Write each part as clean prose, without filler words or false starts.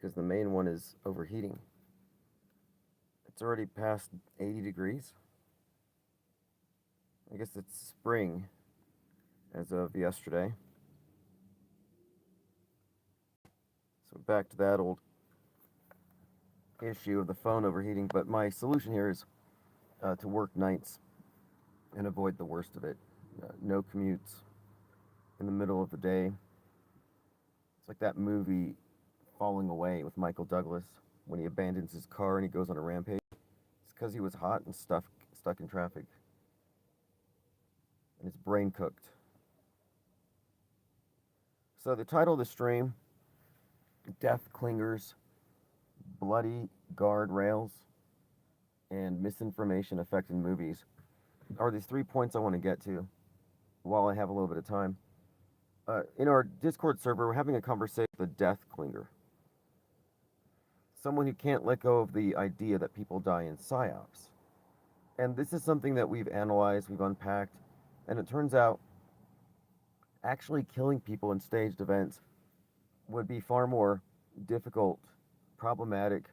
because the main one is overheating. It's already past 80 degrees. I guess it's spring as of yesterday. So back to that old issue of the phone overheating. But my solution here is to work nights and avoid the worst of it. No commutes in the middle of the day. It's like that movie Falling Away with Michael Douglas when he abandons his car and he goes on a rampage. It's because he was hot and stuck in traffic. And his brain cooked. So the title of the stream, Death Clingers, Bloody Guardrails, and Misinformation Affecting Movies, are these 3 points I want to get to while I have a little bit of time. In our Discord server, we're having a conversation with a death clinger. Someone who can't let go of the idea that people die in psyops. And this is something that we've analyzed, we've unpacked, and it turns out actually killing people in staged events would be far more difficult, problematic,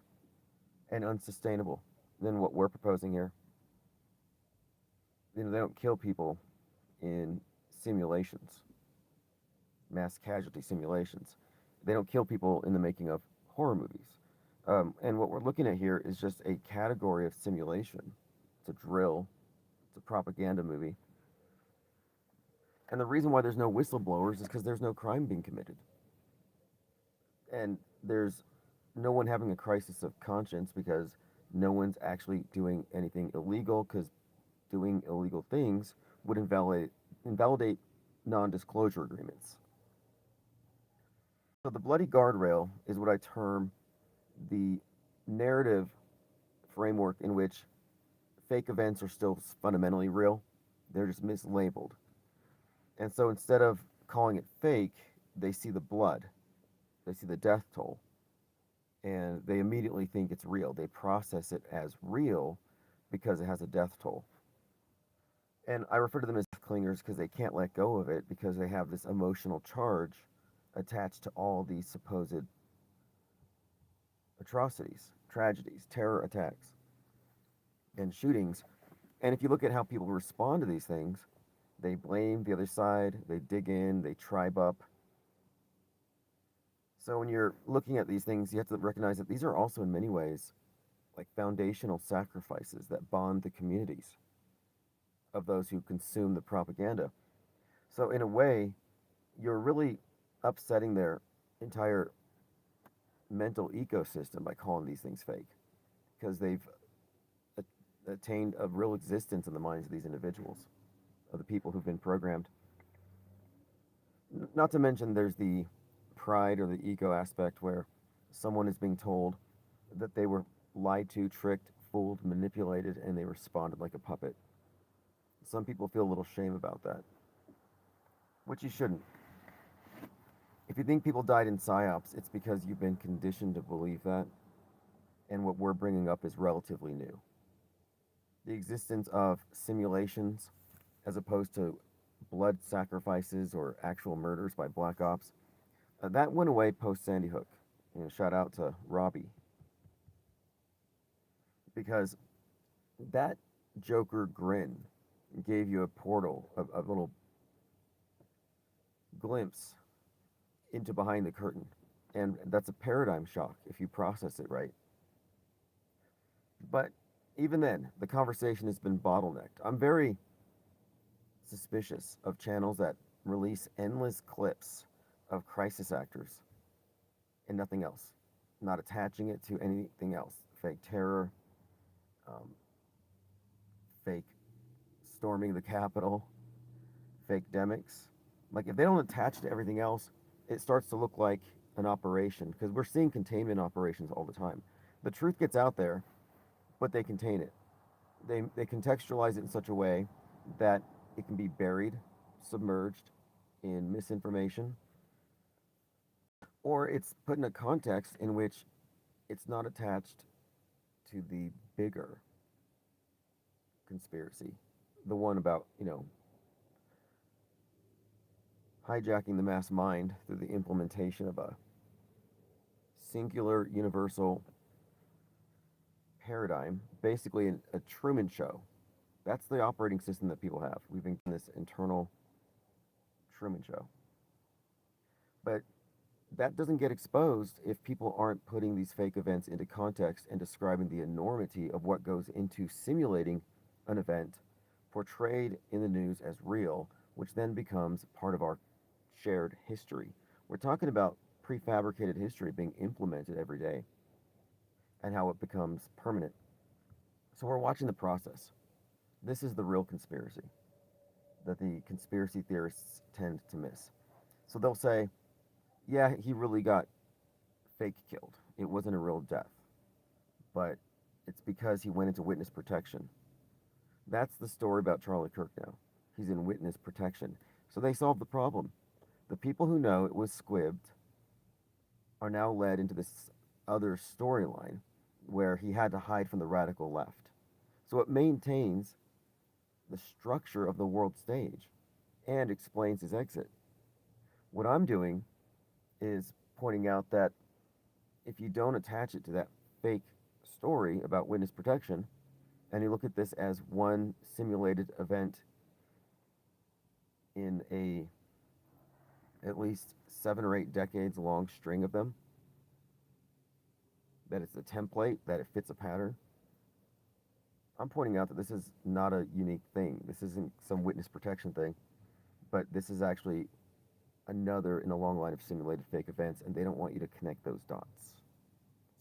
and unsustainable than what we're proposing here. They don't kill people in simulations, mass casualty simulations. They don't kill people in the making of horror movies. And what we're looking at here is just a category of simulation. It's a drill. It's a propaganda movie. And the reason why there's no whistleblowers is because there's no crime being committed. And there's no one having a crisis of conscience because no one's actually doing anything illegal, because doing illegal things would invalidate non-disclosure agreements. So the bloody guardrail is what I term the narrative framework in which fake events are still fundamentally real. They're just mislabeled. And so instead of calling it fake, they see the blood, they see the death toll, and they immediately think it's real. They process it as real because it has a death toll. And I refer to them as clingers because they can't let go of it because they have this emotional charge attached to all these supposed atrocities, tragedies, terror attacks, and shootings. And if you look at how people respond to these things, they blame the other side, they dig in, they tribe up. So when you're looking at these things, you have to recognize that these are also in many ways like foundational sacrifices that bond the communities of those who consume the propaganda. So in a way, you're really upsetting their entire mental ecosystem by calling these things fake, because they've attained a real existence in the minds of these individuals, of the people who've been programmed. Not to mention there's the pride or the ego aspect where someone is being told that they were lied to, tricked, fooled, manipulated, and they responded like a puppet. Some people feel a little shame about that, which you shouldn't. If you think people died in psyops, it's because you've been conditioned to believe that, and what we're bringing up is relatively new. The existence of simulations, as opposed to blood sacrifices or actual murders by black ops, that went away post Sandy Hook. Shout out to Robbie, because that Joker grin gave you a portal, a little glimpse into behind the curtain. And that's a paradigm shock if you process it right. But even then, the conversation has been bottlenecked. I'm very suspicious of channels that release endless clips of crisis actors and nothing else, not attaching it to anything else. Fake terror, fake storming the Capitol, fake demics. Like, if they don't attach to everything else, it starts to look like an operation, because we're seeing containment operations all the time. The truth gets out there, but they contain it. They contextualize it in such a way that it can be buried, submerged in misinformation, or it's put in a context in which it's not attached to the bigger conspiracy, the one about, hijacking the mass mind through the implementation of a singular universal paradigm, basically a Truman Show. That's the operating system that people have. We've been given this internal Truman Show. But that doesn't get exposed if people aren't putting these fake events into context and describing the enormity of what goes into simulating an event portrayed in the news as real, which then becomes part of our shared history. We're talking about prefabricated history being implemented every day and how it becomes permanent. So we're watching the process. This is the real conspiracy that the conspiracy theorists tend to miss. So they'll say, yeah, he really got fake killed. It wasn't a real death, but it's because he went into witness protection. That's the story about Charlie Kirk now. He's in witness protection. So they solved the problem. The people who know it was squibbed are now led into this other storyline where he had to hide from the radical left. So it maintains the structure of the world stage and explains his exit. What I'm doing is pointing out that if you don't attach it to that fake story about witness protection, and you look at this as one simulated event in a at least 7 or 8 decades long string of them, that it's a template, that it fits a pattern, I'm pointing out that this is not a unique thing. This isn't some witness protection thing, but this is actually another in a long line of simulated fake events, and they don't want you to connect those dots.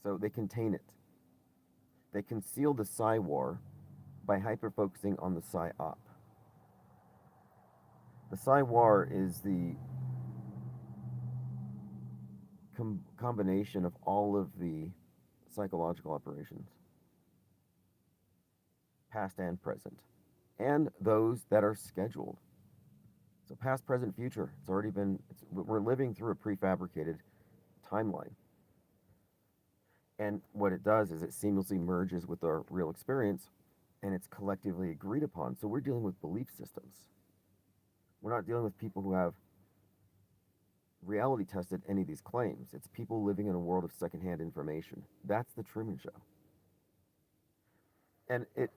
So they contain it. They conceal the Psywar by hyper-focusing on the Psy-op. The Psywar is the combination of all of the psychological operations, past and present, and those that are scheduled. So past, present, future. It's already been. We're living through a prefabricated timeline, and what it does is it seamlessly merges with our real experience, and it's collectively agreed upon. So we're dealing with belief systems. We're not dealing with people who have reality tested any of these claims. It's people living in a world of secondhand information. That's the Truman Show. And it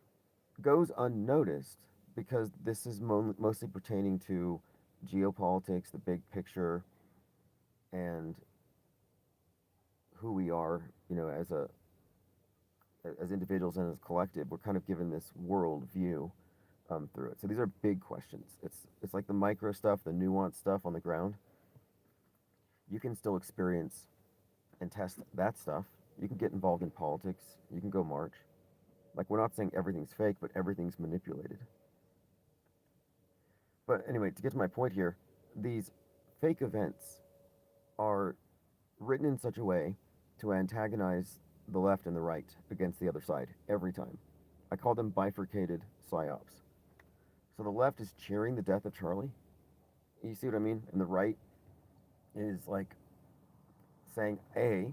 goes unnoticed because this is mostly pertaining to geopolitics, the big picture, and who we are, as individuals and as a collective. We're kind of given this world view through it. So these are big questions. It's like the micro stuff, the nuanced stuff on the ground. You can still experience and test that stuff. You can get involved in politics. You can go march. Like, we're not saying everything's fake, but everything's manipulated. But anyway, to get to my point here, these fake events are written in such a way to antagonize the left and the right against the other side every time. I call them bifurcated psyops. So the left is cheering the death of Charlie. You see what I mean? And the right is like saying, A,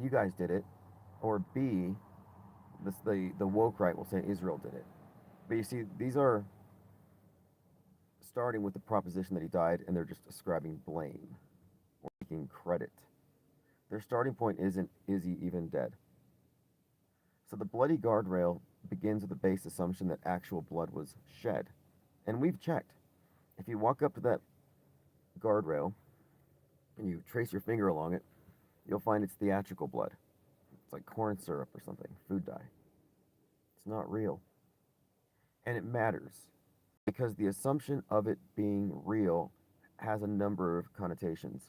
you guys did it, or B, the woke right will say Israel did it. But you see, these are starting with the proposition that he died, and they're just ascribing blame or taking credit. Their starting point isn't, is he even dead? So the bloody guardrail begins with the base assumption that actual blood was shed. And we've checked. If you walk up to that guardrail and you trace your finger along it, you'll find it's theatrical blood. It's like corn syrup or something, food dye. It's not real. And it matters because the assumption of it being real has a number of connotations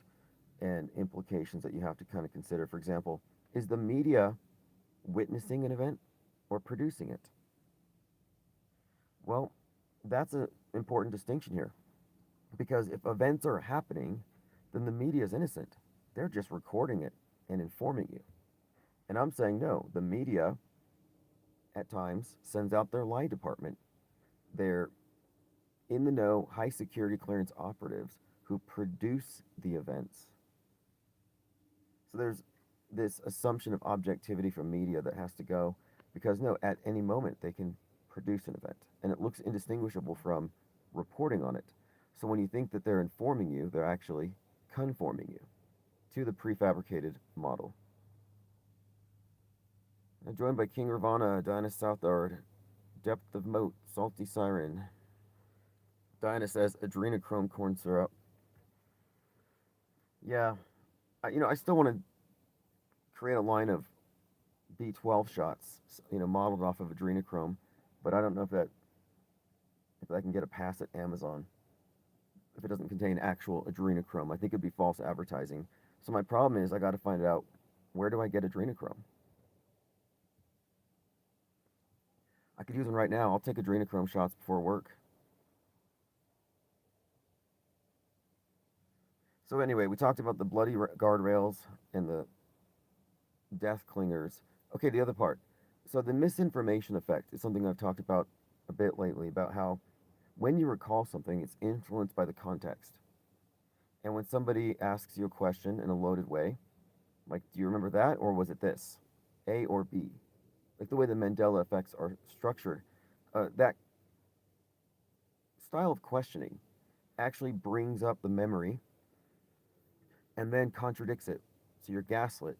and implications that you have to kind of consider. For example, is the media witnessing an event or producing it? Well, that's an important distinction here, because if events are happening, then the media is innocent. They're just recording it and informing you. And I'm saying no, the media at times sends out their lie department. They're in the know, high security clearance operatives who produce the events. So there's this assumption of objectivity from media that has to go, because no, at any moment they can produce an event, and it looks indistinguishable from reporting on it. So when you think that they're informing you, they're actually conforming you to the prefabricated model. I'm joined by King Ravana, Dinah Southard, Depth of Moat, Salty Siren. Dinah says adrenochrome corn syrup. Yeah, I still want to create a line of B12 shots, modeled off of adrenochrome, but I don't know if I can get a pass at Amazon if it doesn't contain actual adrenochrome. I think it'd be false advertising. So my problem is I got to find out, where do I get adrenochrome? I could use one right now. I'll take adrenochrome shots before work. So anyway, we talked about the bloody guardrails and the death clingers. Okay, the other part. So the misinformation effect is something I've talked about a bit lately, about how when you recall something, it's influenced by the context. And when somebody asks you a question in a loaded way, like, do you remember that, or was it this? A or B? Like the way the Mandela effects are structured, that style of questioning actually brings up the memory and then contradicts it. So you're gaslit.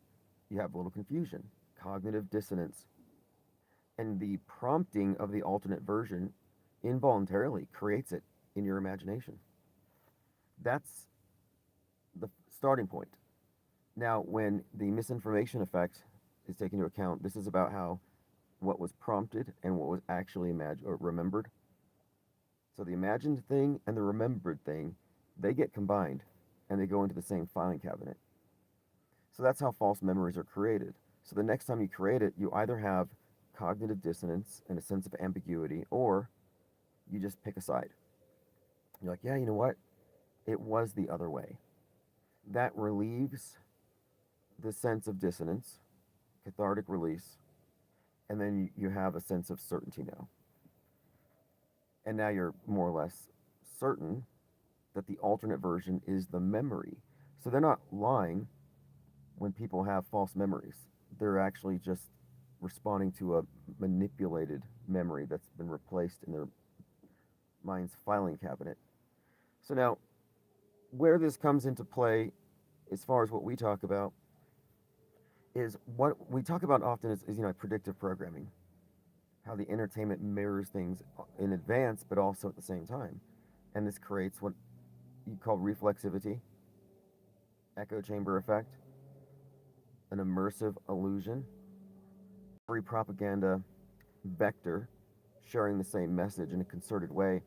You have a little confusion, cognitive dissonance. And the prompting of the alternate version involuntarily creates it in your imagination. That's the starting point. Now, when the misinformation effect is taken into account, this is about how what was prompted and what was actually imagined or remembered. So the imagined thing and the remembered thing, they get combined and they go into the same filing cabinet. So that's how false memories are created. So the next time you create it, you either have cognitive dissonance and a sense of ambiguity, or you just pick a side. You're like, yeah, you know what? It was the other way. That relieves the sense of dissonance, cathartic release, and then you have a sense of certainty now. And now you're more or less certain that the alternate version is the memory. So they're not lying when people have false memories. They're actually just responding to a manipulated memory that's been replaced in their mind's filing cabinet. So now, where this comes into play, as far as what we talk about, is what we talk about often is predictive programming, how the entertainment mirrors things in advance, but also at the same time. And this creates what you call reflexivity, echo chamber effect, an immersive illusion, every propaganda vector sharing the same message in a concerted way.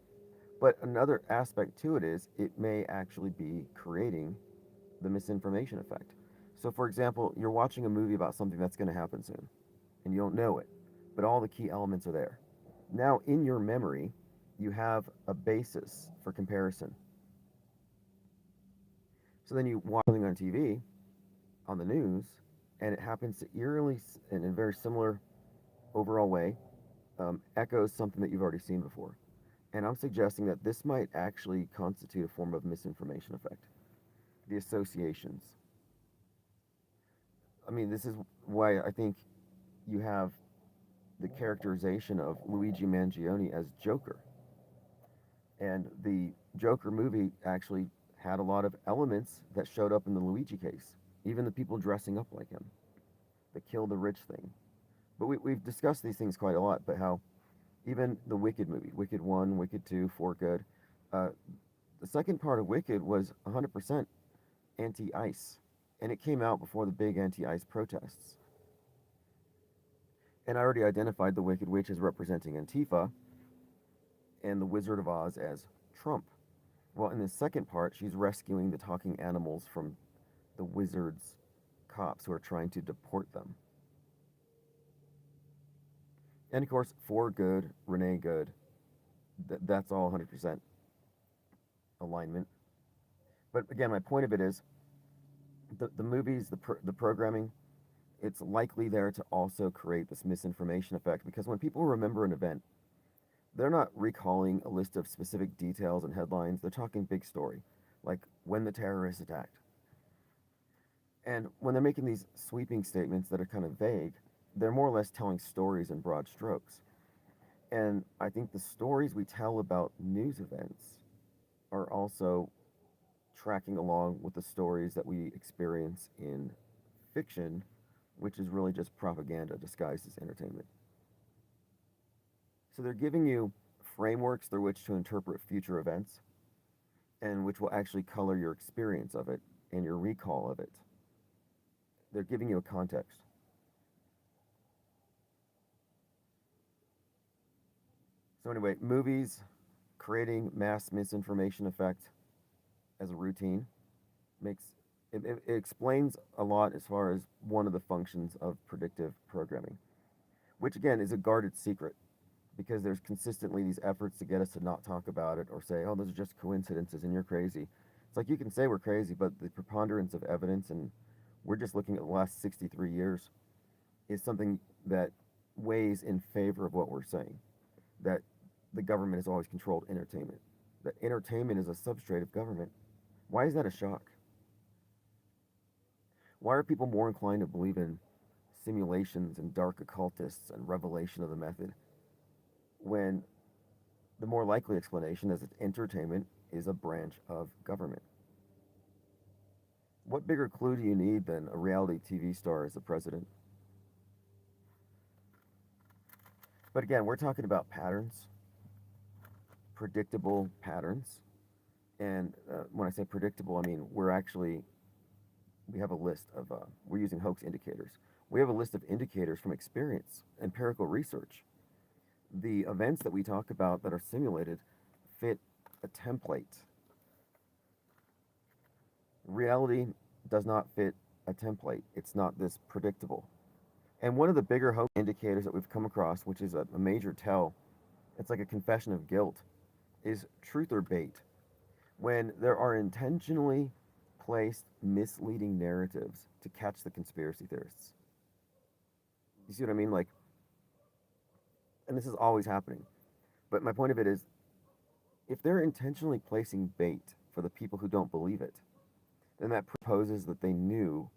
But another aspect to it is it may actually be creating the misinformation effect. So, for example, you're watching a movie about something that's going to happen soon, and you don't know it, but all the key elements are there. Now, in your memory, you have a basis for comparison. So then you watch something on TV, on the news, and it happens to eerily, in a very similar overall way, echoes something that you've already seen before. And I'm suggesting that this might actually constitute a form of misinformation effect. The associations. I mean, this is why I think you have the characterization of Luigi Mangione as Joker. And the Joker movie actually had a lot of elements that showed up in the Luigi case. Even the people dressing up like him. The kill the rich thing. But we've discussed these things quite a lot, but how even the Wicked movie, Wicked 1, Wicked 2, For Good, the second part of Wicked was 100% anti-ICE. And it came out before the big anti-ICE protests. And I already identified the Wicked Witch as representing Antifa and the Wizard of Oz as Trump. Well, in the second part, she's rescuing the talking animals from the wizard's cops who are trying to deport them. And of course, For Good, Renee Good, that's all 100% alignment. But again, my point of it is the movies, the programming, it's likely there to also create this misinformation effect, because when people remember an event, they're not recalling a list of specific details and headlines. They're talking big story, like when the terrorists attacked. And when they're making these sweeping statements that are kind of vague, they're more or less telling stories in broad strokes. And I think the stories we tell about news events are also tracking along with the stories that we experience in fiction, which is really just propaganda disguised as entertainment. So they're giving you frameworks through which to interpret future events and which will actually color your experience of it and your recall of it. They're giving you a context. So anyway, movies creating mass misinformation effect as a routine makes it explains a lot as far as one of the functions of predictive programming, which again is a guarded secret because there's consistently these efforts to get us to not talk about it or say, oh, those are just coincidences and you're crazy. It's like you can say we're crazy, but the preponderance of evidence, and we're just looking at the last 63 years, is something that weighs in favor of what we're saying. That the government has always controlled entertainment. That entertainment is a substrate of government. Why is that a shock? Why are people more inclined to believe in simulations and dark occultists and revelation of the method when the more likely explanation is that entertainment is a branch of government? What bigger clue do you need than a reality TV star as the president? But again, we're talking about patterns, predictable patterns. And when I say predictable, I mean we have a list of, we're using hoax indicators. We have a list of indicators from experience, empirical research. The events that we talk about that are simulated fit a template. Reality does not fit a template. It's not this predictable. And one of the bigger hoax indicators that we've come across, which is a major tell, it's like a confession of guilt, is truth or bait. When there are intentionally placed misleading narratives to catch the conspiracy theorists. You see what I mean? Like, and this is always happening. But my point of it is, if they're intentionally placing bait for the people who don't believe it, then that proposes that they knew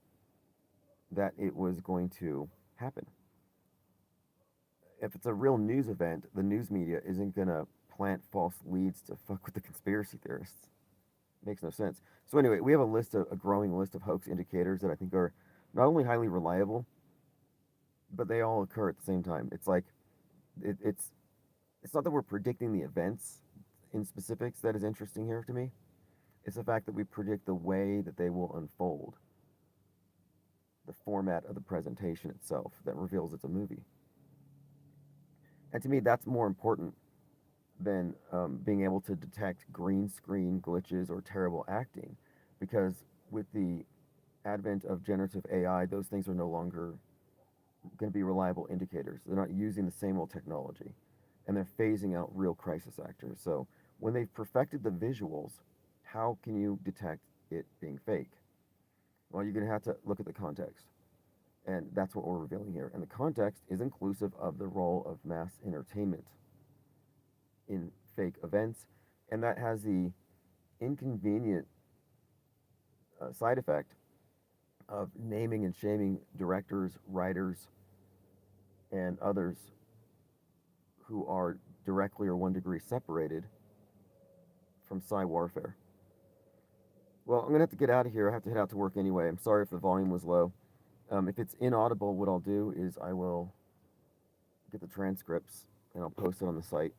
that it was going to happen. If it's a real news event, the news media isn't going to plant false leads to fuck with the conspiracy theorists. Makes no sense. So anyway, we have a growing list of hoax indicators that I think are not only highly reliable, but they all occur at the same time. It's like it's not that we're predicting the events in specifics that is interesting here to me. It's the fact that we predict the way that they will unfold, the format of the presentation itself that reveals it's a movie. And to me, that's more important than being able to detect green screen glitches or terrible acting, because with the advent of generative AI, those things are no longer going to be reliable indicators. They're not using the same old technology, and they're phasing out real crisis actors. So when they've perfected the visuals, how can you detect it being fake? Well, you're going to have to look at the context. And that's what we're revealing here. And the context is inclusive of the role of mass entertainment in fake events. And that has the inconvenient side effect of naming and shaming directors, writers, and others who are directly or 1 degree separated from Psywarfare. Well, I'm going to have to get out of here. I have to head out to work anyway. I'm sorry if the volume was low. If it's inaudible, what I'll do is I will get the transcripts and I'll post it on the site.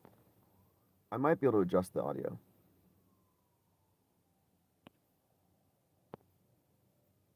I might be able to adjust the audio.